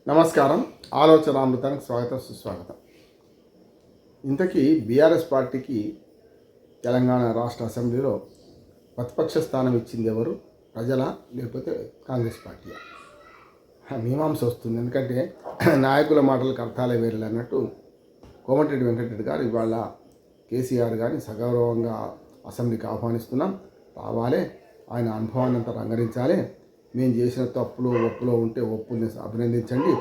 నమస్కారం. ఆలోచనామృతానికి స్వాగతం, సుస్వాగతం. ఇంతకీ బీఆర్ఎస్ పార్టీకి తెలంగాణ రాష్ట్ర అసెంబ్లీలో ప్రతిపక్ష స్థానం ఇచ్చింది ఎవరు? ప్రజల లేకపోతే కాంగ్రెస్ పార్టీ? మీమాంస వస్తుంది. ఎందుకంటే నాయకుల మాటలకు అర్థాలే వేరే అన్నట్టు కోమటిరెడ్డి వెంకటరెడ్డి గారు ఇవాళ కేసీఆర్ గారిని సగౌరవంగా అసెంబ్లీకి ఆహ్వానిస్తున్నాం, రావాలి, ఆయన అనుభవాన్ని అంతా రంగరించాలి, మేము చేసిన ఒప్పులో ఉంటే ఒప్పుల్ని అభినందించండి,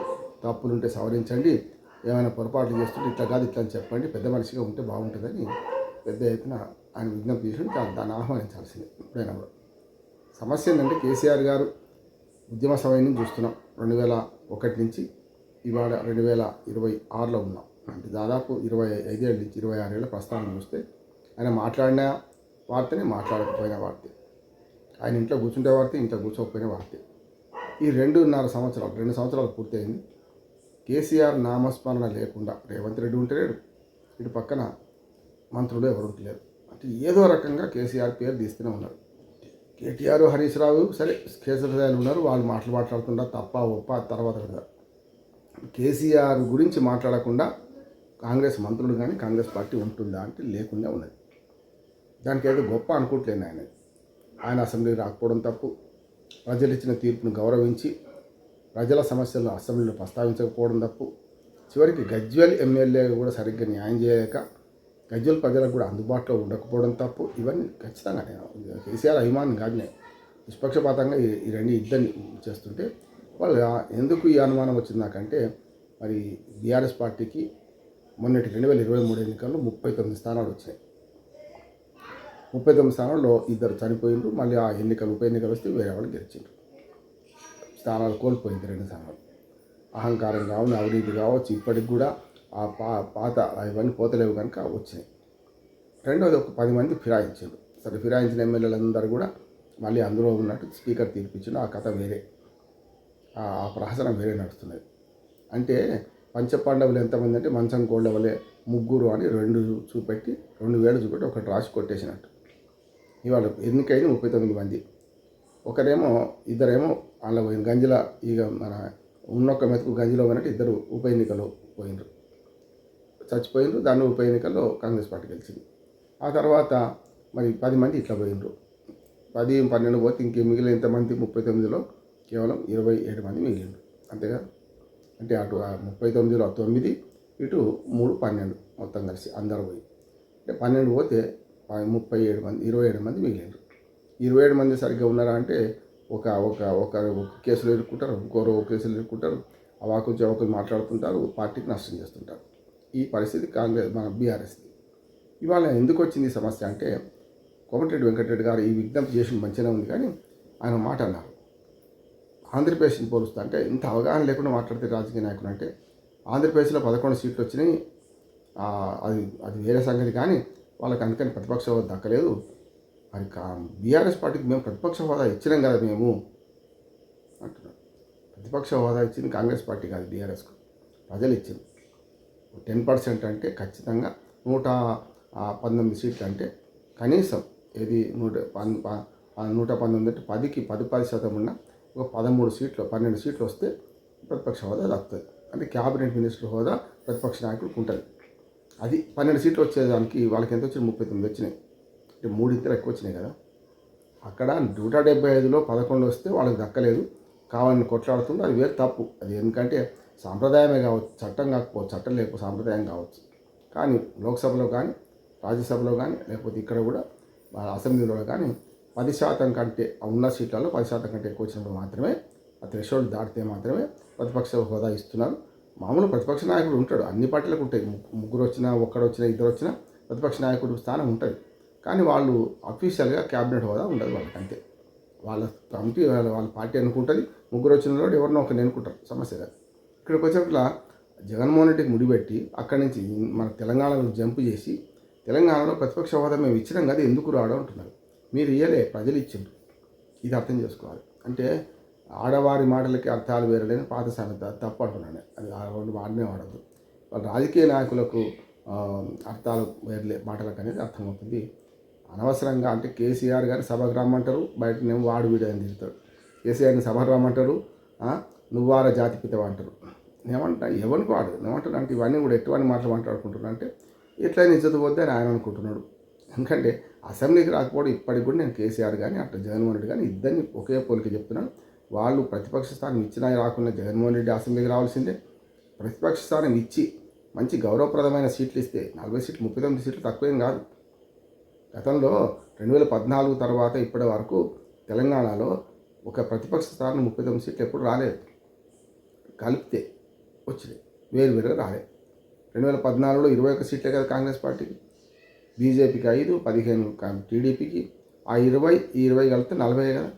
తప్పులు ఉంటే సవరించండి, ఏమైనా పొరపాట్లు చేస్తుంటే ఇట్లా కాదు ఇట్లా అని చెప్పండి, పెద్ద మనిషిగా ఉంటే బాగుంటుందని పెద్ద ఎత్తున ఆయన విజ్ఞప్తి చేసి దాన్ని ఆహ్వానించాల్సింది. ఎప్పుడైనా కూడా సమస్య ఏంటంటే కేసీఆర్ గారు ఉద్యమ సమయం చూస్తున్నాం. 2001 నుంచి ఇవాళ 2026లో ఉన్నాం. అంటే దాదాపు 25 ఏళ్ళ నుంచి 26 ఏళ్ళ ప్రస్థానం చూస్తే ఆయన మాట్లాడిన వార్తనే, మాట్లాడకపోయిన వార్తే, ఆయన ఇంట్లో కూర్చుంటే వార్తే, ఇంట్లో కూర్చోకపోయిన వార్తే. ఈ 2 సంవత్సరాలు పూర్తయింది. కేసీఆర్ నామస్మరణ లేకుండా రేవంత్ రెడ్డి ఉంటలేడు, ఇటు పక్కన మంత్రులు ఎవరు ఉంటలేరు. అంటే ఏదో రకంగా కేసీఆర్ పేరు తీస్తూనే ఉన్నారు. కేటీఆర్, హరీష్ రావు సరే కేసీఆర్ ఉన్నారు, వాళ్ళు మాట్లాడుతుంటారు, తప్ప ఒప్ప తర్వాత కదా. కేసీఆర్ గురించి మాట్లాడకుండా కాంగ్రెస్ మంత్రులు కానీ కాంగ్రెస్ పార్టీ ఉంటుందా అంటే లేకుండా ఉన్నది. దానికి ఏదో గొప్ప అనుకోవట్లేదు. ఆయన అసెంబ్లీకి రాకపోవడం తప్పు, ప్రజలు ఇచ్చిన తీర్పును గౌరవించి ప్రజల సమస్యలను అసెంబ్లీలో ప్రస్తావించకపోవడం తప్పు, చివరికి గజ్వేల్ ఎమ్మెల్యే కూడా సరిగ్గా న్యాయం చేయలేక గజ్వేల్ ప్రజలకు కూడా అందుబాటులో ఉండకపోవడం తప్పు. ఇవన్నీ ఖచ్చితంగా కేసీఆర్ అభిమానం కాదునే, నిష్పక్షపాతంగా ఇద్దరిని చేస్తుంటే వాళ్ళు ఎందుకు ఈ అనుమానం వచ్చింది నాకంటే, మరి బీఆర్ఎస్ పార్టీకి మొన్నటి 2023 ఎన్నికల్లో 39 స్థానాలు వచ్చాయి. 39 స్థానాల్లో 2 చనిపోయిండ్రు. మళ్ళీ ఆ ఉప ఎన్నికలు వస్తే వేరే వాళ్ళు గెలిచిండ్రు. స్థానాలు కోల్పోయింది 2 స్థానాలు. అహంకారం కావచ్చు, అవినీతి కావచ్చు, ఇప్పటికి కూడా ఆ పాత ఇవన్నీ పోతలేవు కనుక వచ్చినాయి. రెండోది ఒక 10 మంది ఫిరాయించారు. సరే, ఫిరాయించిన ఎమ్మెల్యేలందరూ కూడా మళ్ళీ అందులో ఉన్నట్టు స్పీకర్ తీర్పిచ్చిన ఆ కథ వేరే, ఆ ప్రహసనం వేరే నడుస్తున్నది. అంటే పంచపాండవులు ఎంతమంది అంటే మంచం కోళ్ళవలే 3 అని 2 చూపెట్టి 2 వేలు చూపెట్టి ఒకటి రాసి కొట్టేసినట్టు. ఇవాళ ఎన్నికైన 39 మంది, ఇద్దరేమో వాళ్ళ పోయిన గంజిల, ఇక మన ఉన్నొక్క మెతుకు గంజిలో పోయినట్టు 2 ఉప ఎన్నికలు పోయినరు, చచ్చిపోయినరు. దాన్ని ఉప ఎన్నికల్లో కాంగ్రెస్ పార్టీ గెలిచింది. ఆ తర్వాత మరి 10 మంది ఇట్లా పోయినరు. 10, 12 పోతే ఇంకే మిగిలిన ఎంతమంది? 39లో కేవలం 27 మంది మిగిలిండ్రు, అంతేగా. అంటే అటు 39లో 9, ఇటు 3, 12 మొత్తం కలిసి అందరూ పోయి, అంటే 12 పోతే 37 మంది, 27 మంది మిగిలిండ్రు. 27 మంది సరిగ్గా ఉన్నారా అంటే ఒక కేసులు ఇరుక్కుంటారు, ఇంకోరు కేసులు ఇరుక్కుంటారు, అవాకు చవాకులు మాట్లాడుతుంటారు, పార్టీకి నష్టం చేస్తుంటారు. ఈ పరిస్థితి మన బీఆర్ఎస్ది. ఇవాళ ఎందుకు వచ్చింది ఈ సమస్య అంటే, కోమటిరెడ్డి వెంకటరెడ్డి గారు ఈ విజ్ఞప్తి చేసిన మంచిగా ఉంది, కానీ ఆయన మాట అన్నారు, ఆంధ్రప్రదేశ్ని పోలుస్తా అంటే ఇంత అవగాహన లేకుండా మాట్లాడితే రాజకీయ నాయకులు అంటే, ఆంధ్రప్రదేశ్లో 11 సీట్లు వచ్చినాయి, అది వేరే సంగతి, కానీ వాళ్ళకి అందుకని ప్రతిపక్ష హోదా దక్కలేదు. మరి బీఆర్ఎస్ పార్టీకి మేము ప్రతిపక్ష హోదా ఇచ్చినాం కదా మేము అంటున్నాం. ప్రతిపక్ష హోదా ఇచ్చింది కాంగ్రెస్ పార్టీ కాదు, బీఆర్ఎస్కు ప్రజలు ఇచ్చింది. 10% అంటే ఖచ్చితంగా 119 సీట్లు, అంటే కనీసం ఏది 119 అంటే 10% ఉన్న ఒక 13 సీట్లు, 12 సీట్లు వస్తే ప్రతిపక్ష హోదా దక్కుతుంది. అంటే క్యాబినెట్ మినిస్టర్ హోదా ప్రతిపక్ష నాయకుడికి ఉంటుంది. అది 12 సీట్లు వచ్చేదానికి వాళ్ళకి ఎంత వచ్చినాయి? 39 వచ్చినాయి. అంటే 3 ఎక్కువ వచ్చినాయి కదా. అక్కడ 175లో 11 వస్తే వాళ్ళకి దక్కలేదు, కావాలని కొట్లాడుతుంటే అది వేరు తప్పు. అది ఎందుకంటే సాంప్రదాయమే కావచ్చు, చట్టం కాకపోవచ్చు, చట్టం లేకపోతే సాంప్రదాయం కావచ్చు. కానీ లోక్సభలో కానీ, రాజ్యసభలో కానీ, లేకపోతే ఇక్కడ కూడా అసెంబ్లీలో కానీ 10% కంటే ఉన్న సీట్లలో 10% కంటే ఎక్కువ వచ్చినప్పుడు మాత్రమే, ఆ థ్రెషోల్డ్ దాటితే మాత్రమే ప్రతిపక్ష హోదా ఇస్తున్నారు. మామూలు ప్రతిపక్ష నాయకుడు ఉంటాడు, అన్ని పార్టీలకు ఉంటాయి. 3 వచ్చినా, 1 వచ్చినా, 2 వచ్చినా ప్రతిపక్ష నాయకుడు స్థానం ఉంటుంది. కానీ వాళ్ళు అఫీషియల్గా క్యాబినెట్ హోదా ఉండదు వాళ్ళకి, అంతే. వాళ్ళ కమిటీ వాళ్ళ పార్టీ అనుకుంటుంది, 3 వచ్చిన వాళ్ళు ఎవరినో ఒకరిని ఎన్నుకుంటారు, సమస్య కాదు. ఇక్కడికి వచ్చేట్లా జగన్మోహన్ రెడ్డికి ముడిపెట్టి అక్కడి నుంచి మన తెలంగాణలో జంపు చేసి, తెలంగాణలో ప్రతిపక్ష హోదా మేము ఇచ్చినాం కదా ఎందుకు రావడం అంటున్నారు. మీరు ఇయ్యలే, ప్రజలు ఇచ్చిండ్రు. ఇది అర్థం చేసుకోవాలి. అంటే ఆడవారి మాటలకి అర్థాలు వేరలేని పాత సామెత, తప్పు అంటున్నాను. అది వాళ్ళు వాడనే వాడద్దు. వాళ్ళ రాజకీయ నాయకులకు అర్థాలు వేరలే మాటలకు అనేది అర్థమవుతుంది. అనవసరంగా అంటే కేసీఆర్ గారిని సభకు రమ్మంటారు, బయటనేమో వాడు వీడు అని తిరుగుతాడు. కేసీఆర్ని సభకు రమ్మంటారు, నువ్వార జాతిపితవ అంటారు. ఏమంటా ఎవరికి వాడు ఏమంటారు అంటే ఇవన్నీ కూడా ఎటువంటి మాటలు మాట్లాడుకుంటున్నా అంటే ఎట్లయినా ఇజ్జత్ పోద్ది అని ఆయన అనుకుంటున్నాడు. ఎందుకంటే అసెంబ్లీకి రాకపోవడం ఇప్పటికి కూడా నేను కేసీఆర్ కానీ అట్లా జగన్మోహన్ రెడ్డి కానీ ఇద్దరిని ఒకే పోలిక చెప్తున్నాను. వాళ్ళు ప్రతిపక్ష స్థానం ఇచ్చినా రాకుండా జగన్మోహన్ రెడ్డి అసెంబ్లీకి రావాల్సిందే. ప్రతిపక్ష స్థానం ఇచ్చి మంచి గౌరవప్రదమైన సీట్లు ఇస్తే 40 సీట్లు 39 సీట్లు తక్కువేం కాదు. గతంలో 2014 తర్వాత ఇప్పటి వరకు తెలంగాణలో ఒక ప్రతిపక్ష స్థానం 39 సీట్లు ఎప్పుడు రాలేదు. కలిపితే వచ్చినాయి, వేరువేరుగా రాలేదు. 2014లో 21 సీట్లే కదా కాంగ్రెస్ పార్టీకి, బీజేపీకి 5, 15 టీడీపీకి, ఆ 20 కలిపితే 40 కదా.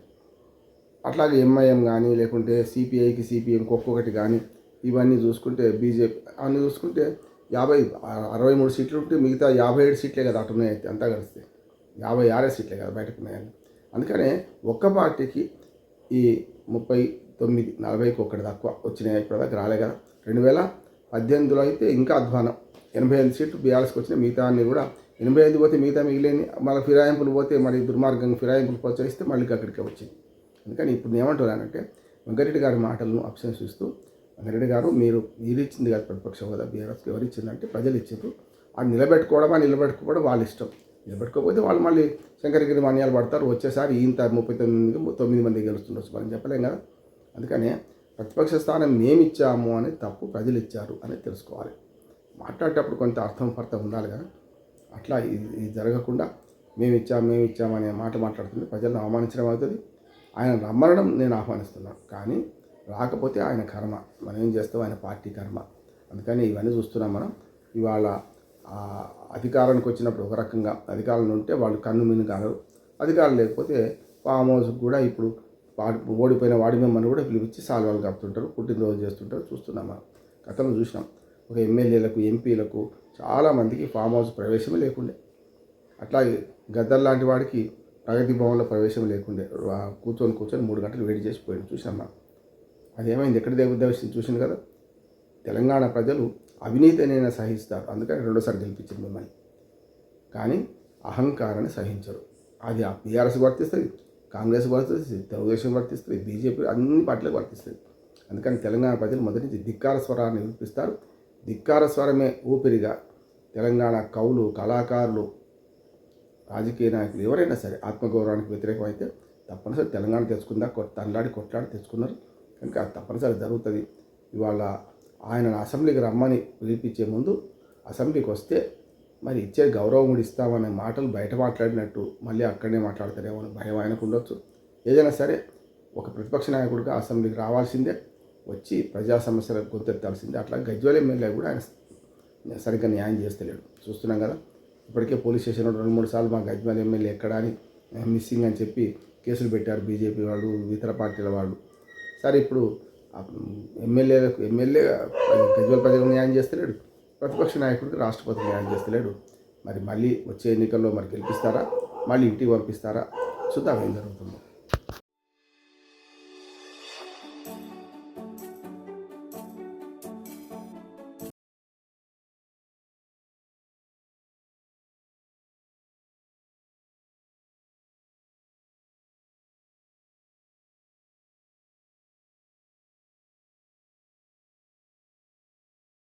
అట్లాగే ఎంఐఎం కానీ లేకుంటే సిపిఐకి సిపిఎంకి ఒక్కొక్కటి కానీ ఇవన్నీ చూసుకుంటే బీజేపీ అన్నీ చూసుకుంటే 63 సీట్లు ఉంటే మిగతా 57 సీట్లే కదా అటున్నాయి. అయితే అంతా కలిస్తే 56 సీట్లే కదా బయటకు ఉన్నాయని. అందుకనే ఒక్క పార్టీకి ఈ 39, 40కి ఒకటి తక్కువ వచ్చినాయి. ఇప్పటిదాకా రాలే కదా. 2018లో అయితే ఇంకా అధ్వానం, 85 సీట్లు బీఆర్ఎస్కి వచ్చినాయి. మిగతా అన్నీ కూడా 85 పోతే మిగతా మిగిలేని మళ్ళీ ఫిరాయింపులు పోతే మరి దుర్మార్గంగా ఫిరాయింపులు ప్రోత్సహిస్తే మళ్ళీ అక్కడికే వచ్చింది. అందుకని ఇప్పుడు ఏమంటున్నానంటే వెంకరెడ్డి గారి మాటలను అభిశంసిస్తూ, వెంకరెడ్డి గారు మీరు ఇచ్చింది కాదు ప్రతిపక్ష హోదా బీఆర్ఎస్కి ఎవరు ఇచ్చిందంటే ప్రజలు ఇచ్చారు. అది నిలబెట్టుకోవడం వాళ్ళ ఇష్టం. నిలబెట్టుకోకపోతే వాళ్ళు మళ్ళీ శంకరగిరి మన్యాలు పడతారు. వచ్చేసారి ఇంత 39 మంది గెలుస్తుండొచ్చు, మనం చెప్పలేం కదా. అందుకనే ప్రతిపక్ష స్థానం మేము ఇచ్చాము అని తప్పు ప్రజలు ఇచ్చారు అని తెలుసుకోవాలి. మాట్లాడేటప్పుడు కొంత అర్థం ఉండాలి కదా. అట్లా ఇది జరగకుండా మేము ఇచ్చామనే మాట మాట్లాడుతుంది ప్రజలను అవమానించడం అవుతుంది. ఆయన రమ్మనడం నేను ఆహ్వానిస్తున్నాను, కానీ రాకపోతే ఆయన కర్మ, మనం ఏం చేస్తాం, ఆయన పార్టీ కర్మ. అందుకని ఇవన్నీ చూస్తున్నాం మనం. ఇవాళ అధికారానికి వచ్చినప్పుడు ఒక రకంగా అధికారులు ఉంటే వాళ్ళు కన్ను మిన్ను కానరు, అధికారులు లేకపోతే ఫామ్ హౌస్కి కూడా ఇప్పుడు ఓడిపోయిన వాడి మెంబర్ని కూడా పిలిపించి సాల్వాలు కప్పుతుంటారు, పుట్టినరోజు చేస్తుంటారు. చూస్తున్నాం మనం, గతంలో చూసినాం. ఒక ఎమ్మెల్యేలకు ఎంపీలకు చాలామందికి ఫామ్ హౌస్ ప్రవేశమే లేకుండే. అట్లాగే గద్దర్ లాంటి వాడికి ప్రగతి భవన్లో ప్రవేశం లేకుండే. కూర్చొని 3 గంటలు వెయిట్ చేసిపోయాడు. చూసినాం మనం. అదేమైంది, ఎక్కడ ఉద్దేశించి చూసింది కదా. తెలంగాణ ప్రజలు అవినీతినైనా సహిస్తారు, అందుకని రెండోసారి గెలిపించింది మిమ్మల్ని. కానీ అహంకారాన్ని సహించరు. అది బీఆర్ఎస్ వర్తిస్తుంది, కాంగ్రెస్ వర్తిస్తుంది, తెలుగుదేశం వర్తిస్తుంది, బీజేపీ అన్ని పార్టీలకు వర్తిస్తుంది. అందుకని తెలంగాణ ప్రజలు మొదటి నుంచి ధిక్కార స్వరాన్ని వినిపిస్తారు. ధిక్కార స్వరమే ఊపిరిగా తెలంగాణ కవులు, కళాకారులు, రాజకీయ నాయకులు ఎవరైనా సరే ఆత్మగౌరవానికి వ్యతిరేకమైతే తప్పనిసరి తెలంగాణ తెచ్చుకుందా, కొట్లాడి తెచ్చుకున్నారు. కనుక అది తప్పనిసరి జరుగుతుంది. ఇవాళ ఆయన అసెంబ్లీకి రమ్మని పిలిపించే ముందు అసెంబ్లీకి వస్తే మరి ఇచ్చే గౌరవం కూడా ఇస్తామనే మాటలు బయట మాట్లాడినట్టు మళ్ళీ అక్కడనే మాట్లాడతారేమో అని భయం ఆయనకు ఉండొచ్చు. ఏదైనా సరే ఒక ప్రతిపక్ష నాయకుడిగా అసెంబ్లీకి రావాల్సిందే, వచ్చి ప్రజా సమస్యలకు గొంతెత్తాల్సిందే. అట్లా గజ్వేల్ ఎమ్మెల్యే కూడా ఆయన సరిగ్గా న్యాయం చేస్తలేడు. చూస్తున్నాం కదా. ఇప్పటికే పోలీస్ స్టేషన్లో 2-3 సార్లు మా గజ్వేల్ ఎమ్మెల్యే ఎక్కడా అని మిస్సింగ్ అని చెప్పి కేసులు పెట్టారు బీజేపీ వాళ్ళు, ఇతర పార్టీల వాళ్ళు. సరే ఇప్పుడు ఎమ్మెల్యే గజ్వేల్ ప్రజలకు న్యాయం చేస్తలేడు, ప్రతిపక్ష నాయకుడికి రాష్ట్రపతి న్యాయం చేస్తలేడు. మరి మళ్ళీ వచ్చే ఎన్నికల్లో మరి గెలిపిస్తారా, మళ్ళీ ఇంటికి పంపిస్తారా, చూద్దాం ఏం జరుగుతుందో.